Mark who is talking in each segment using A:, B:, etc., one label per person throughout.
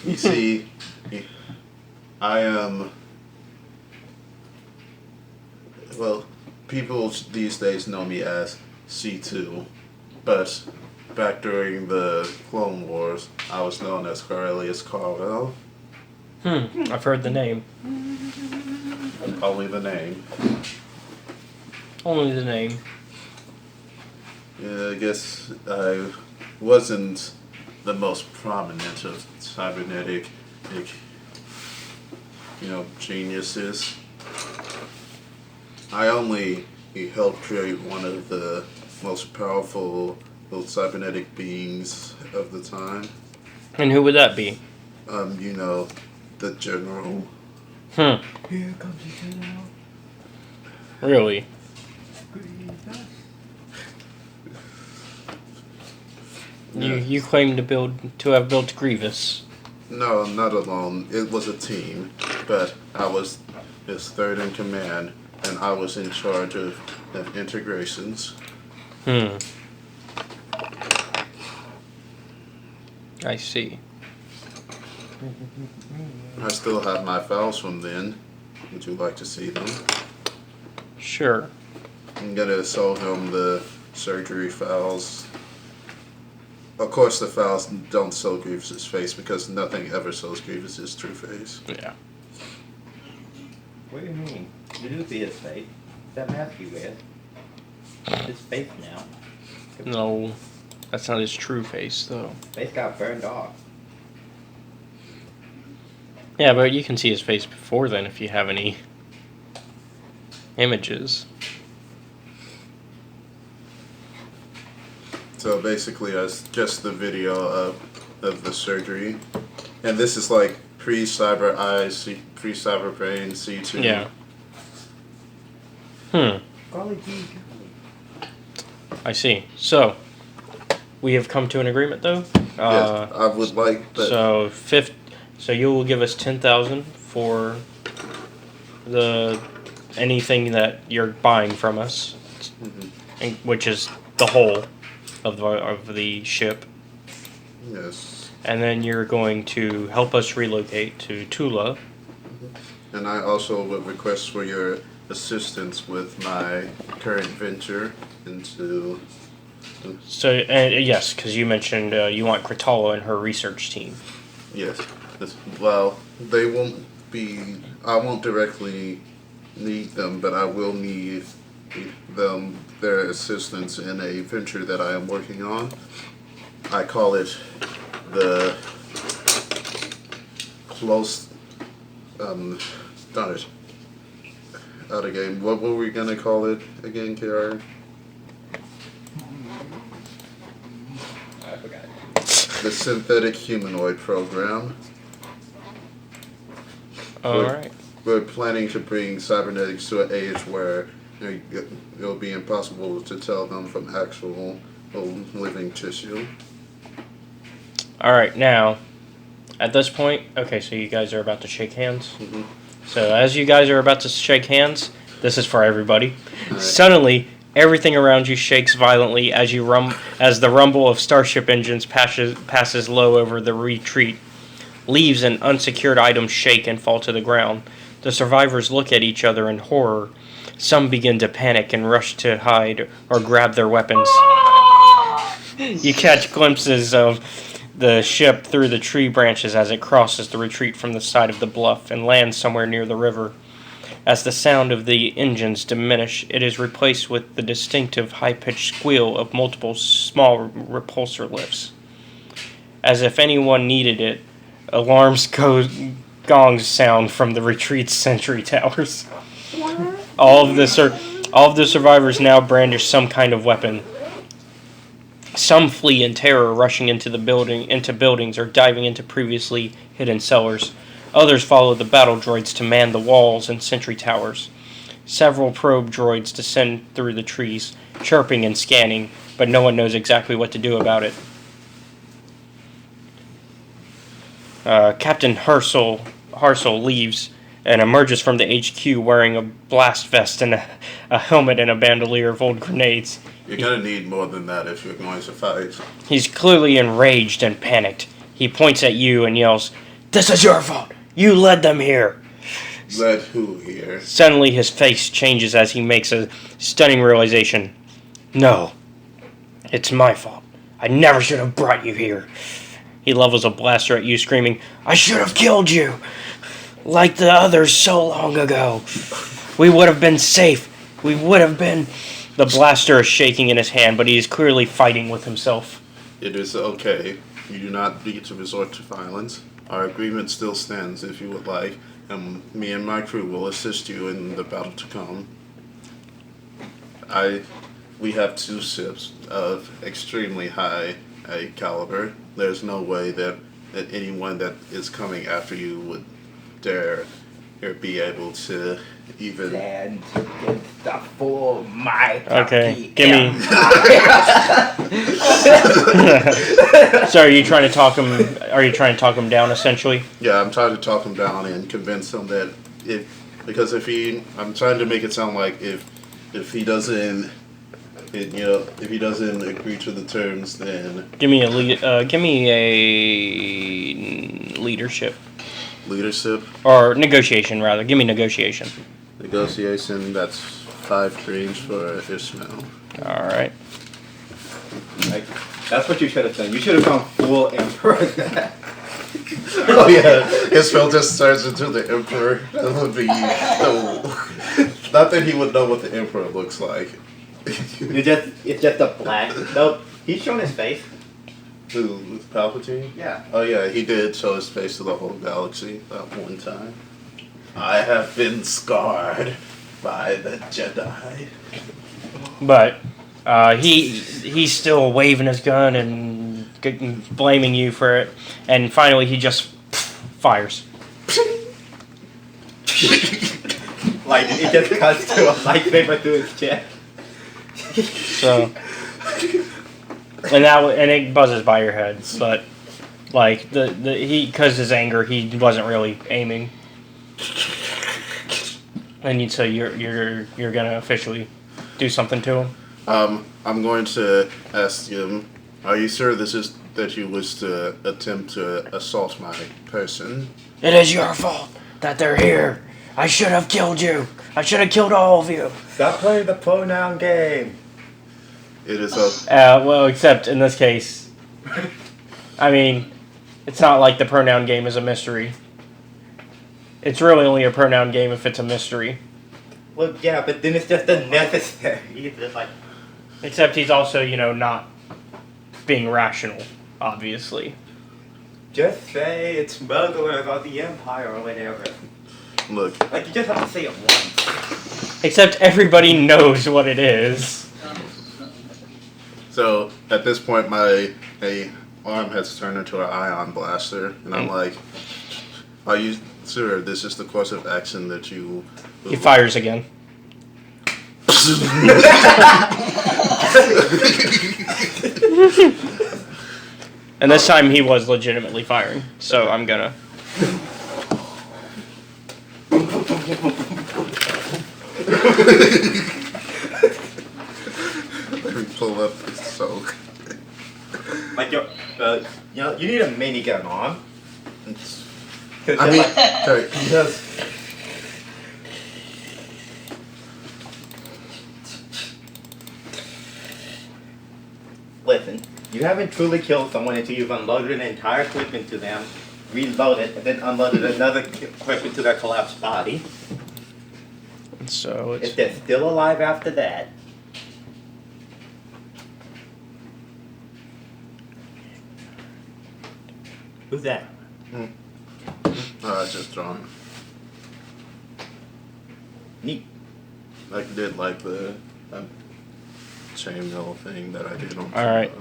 A: You see, I am. Well, people these days know me as C2, but back during the Clone Wars, I was known as Corellius Carvel.
B: I've heard the name.
A: Only the name.
B: Only the name.
A: Yeah, I guess I wasn't the most prominent of cybernetic, geniuses. I only helped create one of the most powerful cybernetic beings of the time.
B: And who would that be?
A: The general.
B: Here
C: comes the general.
B: Really? You claim to have built Grievous.
A: No, not alone. It was a team, but I was his third in command, and I was in charge of integrations.
B: I see.
A: I still have my files from then. Would you like to see them?
B: Sure.
A: I'm gonna show him the surgery files. Of course, the files don't show Grievous's face because nothing ever shows Grievous's true face.
B: Yeah.
C: What do you mean? You do see his face. That mask you wear. His face now.
B: No, that's not his true face, though.
C: Face got burned off.
B: Yeah, but you can see his face before then if you have any images.
A: So basically, it's just the video of the surgery, and this is like pre-cyber eyes, pre-cyber brain, C2.
B: Yeah.
C: Golly gee.
B: I see. So, we have come to an agreement, though.
A: Yes, I would like that.
B: So you will give us 10,000 for anything that you're buying from us, which is the whole of the ship.
A: Yes.
B: And then you're going to help us relocate to Tula.
A: And I also would request for your assistance with my current venture into.
B: So yes, because you mentioned you want Kratala and her research team.
A: Yes. Well, they won't be. I won't directly need them, but I will need their assistance in a venture that I am working on. I call it the close. Darn it. Out of game. What were we gonna call it again, KR?
C: I forgot.
A: The synthetic humanoid program.
B: Alright.
A: We're planning to bring cybernetics to an age where it'll be impossible to tell them from actual living tissue.
B: Alright, now, at this point, okay, so you guys are about to shake hands.
A: Mm-hmm.
B: So as you guys are about to shake hands, this is for everybody.
A: Right.
B: Suddenly, everything around you shakes violently as as the rumble of starship engines passes low over the retreat. Leaves and unsecured items shake and fall to the ground. The survivors look at each other in horror. Some begin to panic and rush to hide or grab their weapons. You catch glimpses of the ship through the tree branches as it crosses the retreat from the side of the bluff and lands somewhere near the river. As the sound of the engines diminish, it is replaced with the distinctive high-pitched squeal of multiple small repulsor lifts. As if anyone needed it, alarms gongs sound from the retreat's sentry towers. All of the survivors now brandish some kind of weapon. Some flee in terror, rushing into buildings or diving into previously hidden cellars. Others follow the battle droids to man the walls and sentry towers. Several probe droids descend through the trees, chirping and scanning, but no one knows exactly what to do about it. Captain Harsel leaves and emerges from the HQ wearing a blast vest and a helmet and a bandolier of old grenades.
A: You're gonna need more than that if you're going to fight.
B: He's clearly enraged and panicked. He points at you and yells, "This is your fault! You led them here!"
A: Let who here?
B: Suddenly his face changes as he makes a stunning realization. "No, it's my fault. I never should have brought you here." He levels a blaster at you, screaming, "I should have killed you! Like the others so long ago. We would have been safe. We would have been..." The blaster is shaking in his hand, but he is clearly fighting with himself.
A: It is okay. You do not need to resort to violence. Our agreement still stands if you would like, and me and my crew will assist you in the battle to come. We have 2 ships of extremely high caliber. There's no way that anyone that is coming after you would dare or be able to even...
C: And to get the full my
B: Okay, give me... So are you trying to talk him down, essentially?
A: Yeah, I'm trying to talk him down and convince him that I'm trying to make it sound like if he doesn't, if he doesn't agree to the terms, then
B: Give me a leadership.
A: Leadership,
B: Or negotiation, rather. Give me negotiation.
A: negotiation. That's 5 dreams for Ishmael.
B: Alright.
C: Like, that's what you should have done. You should have gone full emperor.
A: Oh yeah, Ishmael just turns into the emperor. That would be not that he would know what the emperor looks like.
C: It's just a black. Nope. He's showing his face.
A: Who, Palpatine?
C: Yeah.
A: Oh yeah, he did show his face to the whole galaxy that one time. I have been scarred by the Jedi.
B: But he's still waving his gun and blaming you for it. And finally he just fires.
C: Like, it just cuts to a lightsaber through his chest.
B: So... And it buzzes by your head, but like because his anger, he wasn't really aiming. And so you're gonna officially do something to him.
A: I'm going to ask him, are you sure this is that you wish to attempt to assault my person?
B: It is your fault that they're here. I should have killed you. I should have killed all of you.
C: Stop playing the pronoun game.
A: It is a...
B: Well, except in this case, I mean, it's not like the pronoun game is a mystery. It's really only a pronoun game if it's a mystery.
C: Well, yeah, but then it's just unnecessary. It's just like...
B: Except he's also, not being rational, obviously.
C: Just say it's smugglers of the Empire or whatever.
A: Look.
C: Like, you just have to say it once.
B: Except everybody knows what it is.
A: So, at this point, my arm has turned into an ion blaster, and I'm like, are you sure this is the course of action that you...
B: He fires again. And this time he was legitimately firing, so I'm gonna...
A: Let me pull up this soak.
C: Like, you need a minigun on.
A: I mean, sorry, because...
C: Listen, you haven't truly killed someone until you've unloaded an entire clip into them, reloaded, and then unloaded another clip into their collapsed body.
B: So
C: If they're still alive after that, who's that?
A: Just drawing.
C: Neat.
A: I did like the chainmail thing that I did on.
B: Alright.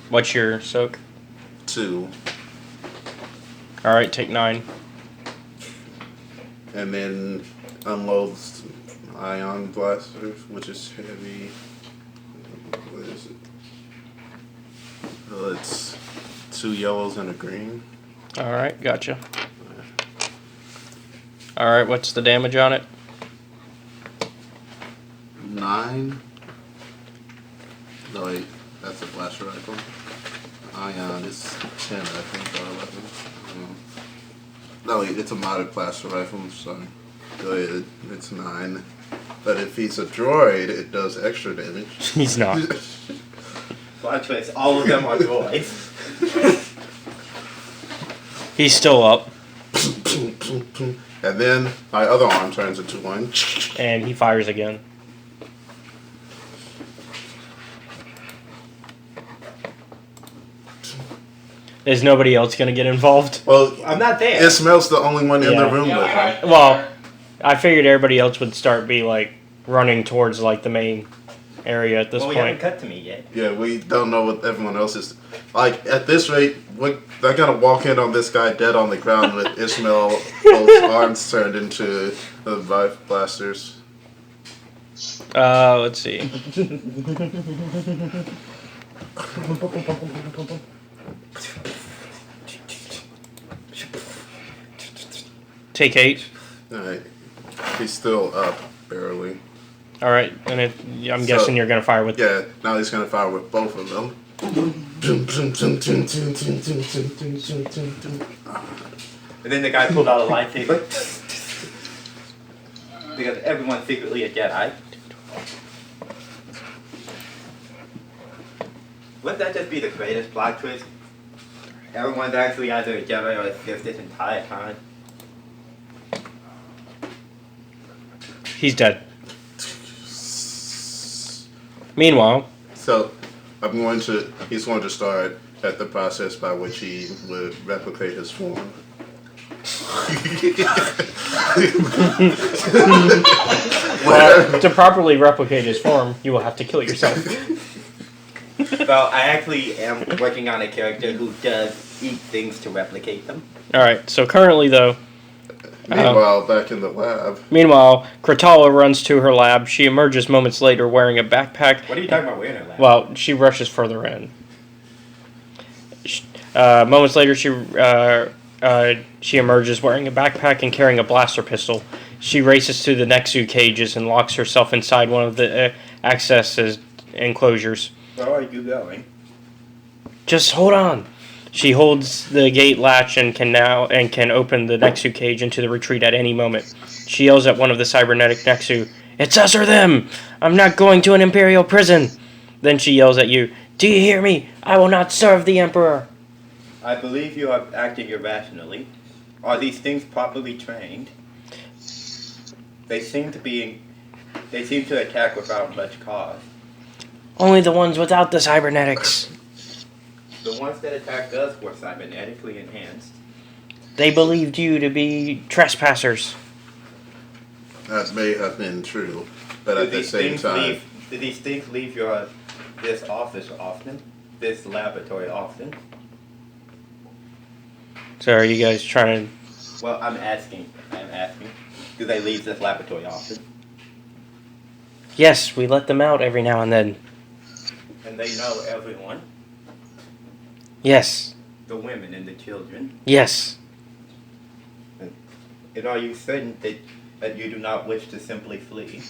B: What's your soak?
A: 2.
B: Alright, take 9.
A: And then unloads ion blaster, which is heavy. What is it? It's 2 yellows and a green.
B: Alright, gotcha. Alright, what's the damage on it?
A: 9. No wait, that's a blaster rifle. ion is 10, I think, or 11. No, it's a modded blaster rifle, so go ahead. It's 9. But if he's a droid, it does extra damage.
B: He's not.
C: Plot twist, all of them are droids.
B: He's still up,
A: And then my other arm turns into 1.
B: and he fires again. Is nobody else gonna get involved?
A: Well,
C: I'm not there.
A: Ismail's the only one in the
B: Yeah.
A: room with him.
B: Well, I figured everybody else would start be like running towards like the main area at this
C: Well, we haven't
B: point.
C: cut to me yet.
A: Yeah, we don't know what everyone else is. Like, at this rate, they're gonna walk in on this guy dead on the ground with Ismail, both arms turned into the blasters.
B: Let's see. Take 8.
A: Alright. He's still up, barely.
B: All right, and I'm guessing you're gonna fire with.
A: Yeah, now he's gonna fire with both of them.
C: And then the guy pulled out a lightsaber. Because everyone's secretly a Jedi. Wouldn't that just be the greatest plot twist? Everyone's actually either a Jedi or a Sith this entire time.
B: He's dead. Meanwhile,
A: So, he's going to start at the process by which he would replicate his form.
B: to properly replicate his form, you will have to kill yourself.
C: Well, I actually am working on a character who does eat things to replicate them.
B: All right. So currently, though.
A: Meanwhile, back in the lab.
B: Meanwhile, Kratala runs to her lab. She emerges moments later wearing a backpack.
C: What are you talking about wearing her lab?
B: Well, she rushes further in. Moments later, she emerges wearing a backpack and carrying a blaster pistol. She races to the Nexu cages and locks herself inside one of the access enclosures.
C: Where are you going?
B: Just hold on. She holds the gate latch and can open the Nexu cage into the retreat at any moment. She yells at one of the cybernetic Nexu, "It's us or them! I'm not going to an Imperial prison!" Then she yells at you, "Do you hear me? I will not serve the Emperor!"
C: I believe you are acting irrationally. Are these things properly trained? They seem to attack without much cause.
B: Only the ones without the cybernetics.
C: The ones that attacked us were cybernetically enhanced.
B: They believed you to be trespassers.
A: That may have been true, but at the same time...
C: Do these things leave this office often? This laboratory often?
B: So are you guys trying to...
C: Well, I'm asking. Do they leave this laboratory often?
B: Yes, we let them out every now and then.
C: And they know everyone?
B: Yes.
C: The women and the children?
B: Yes.
C: And are you certain that you do not wish to simply flee?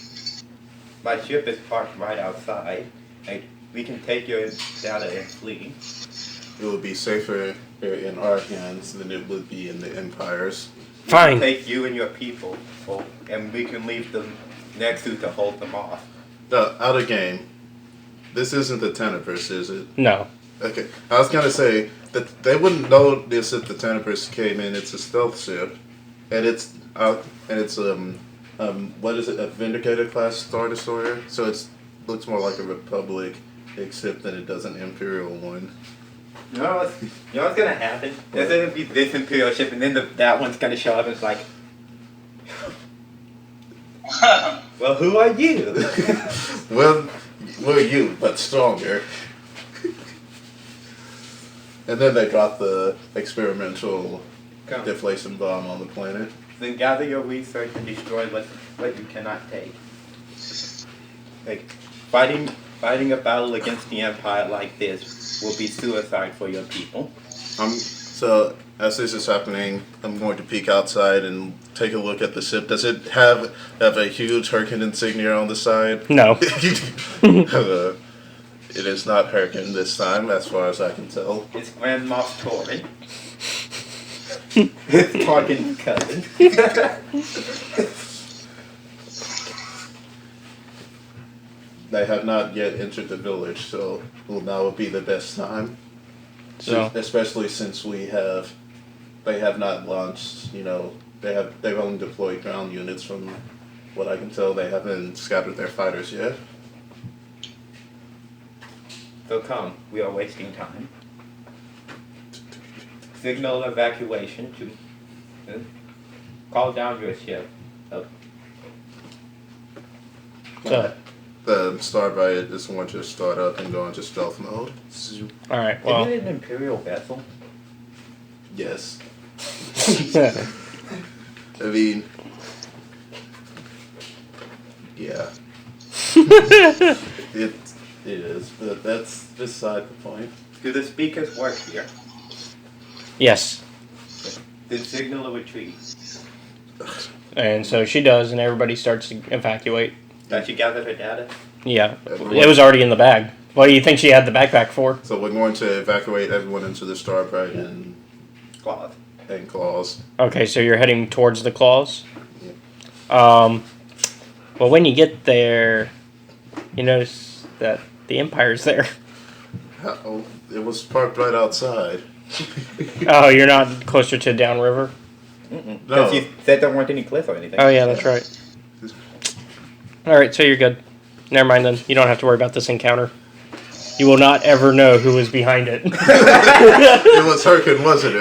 C: My ship is parked right outside. And we can take your data and flee.
A: It would be safer in our hands than it would be in the Empire's.
B: Fine.
C: We can take you and your people, and we can leave them next to hold them off.
A: Out of game. This isn't the Teneverse, is it?
B: No.
A: Okay. I was gonna say that they wouldn't know this if the Teneverse came in. It's a stealth ship, and it's what is it? A Vindicator class Star Destroyer. So looks more like a Republic, except that it does an Imperial one.
C: You know what's gonna happen? There's gonna be this Imperial ship, and then that one's gonna show up, and it's like, well, who are you?
A: Well, we're you, but stronger. And then they drop the experimental deflation bomb on the planet.
C: Then gather your research and destroy what you cannot take. Like, fighting a battle against the Empire like this will be suicide for your people.
A: So as this is happening, I'm going to peek outside and take a look at the ship. Does it have a huge Hurricane insignia on the side?
B: No.
A: It is not Hurricane this time, as far as I can tell.
C: It's Grand Moff Torrent. It's Tarkin's cousin.
A: They have not yet entered the village, so well, now would be the best time.
B: So
A: Especially since they have not launched. They've only deployed ground units. From what I can tell, they haven't scattered their fighters yet.
C: So come, we are wasting time. Signal evacuation to call down your ship.
B: so
A: The Starbright is going to start up and go into stealth mode.
B: all right. Well,
C: Isn't it an Imperial vessel?
A: Yes. I mean, yeah. It is, but that's beside the point.
C: Do the speakers work here?
B: yes.
C: The signal of retreat.
B: And so she does, and everybody starts to evacuate.
C: Did she gather her data?
B: Yeah, it was already in the bag. What do you think she had the backpack for?
A: So we're going to evacuate everyone into the Starbright and
C: Cloth.
A: claws.
B: Okay, so you're heading towards the claws.
A: Yeah.
B: Well, when you get there, you notice that the Empire's there.
A: Oh, it was parked right outside.
B: Oh, you're not closer to downriver?
C: Because
A: No.
C: you said there weren't any cliffs or anything.
B: Oh, yeah, that's right. Alright, so you're good. Never mind then. You don't have to worry about this encounter. You will not ever know who is behind it.
A: It was Hurricane, wasn't it?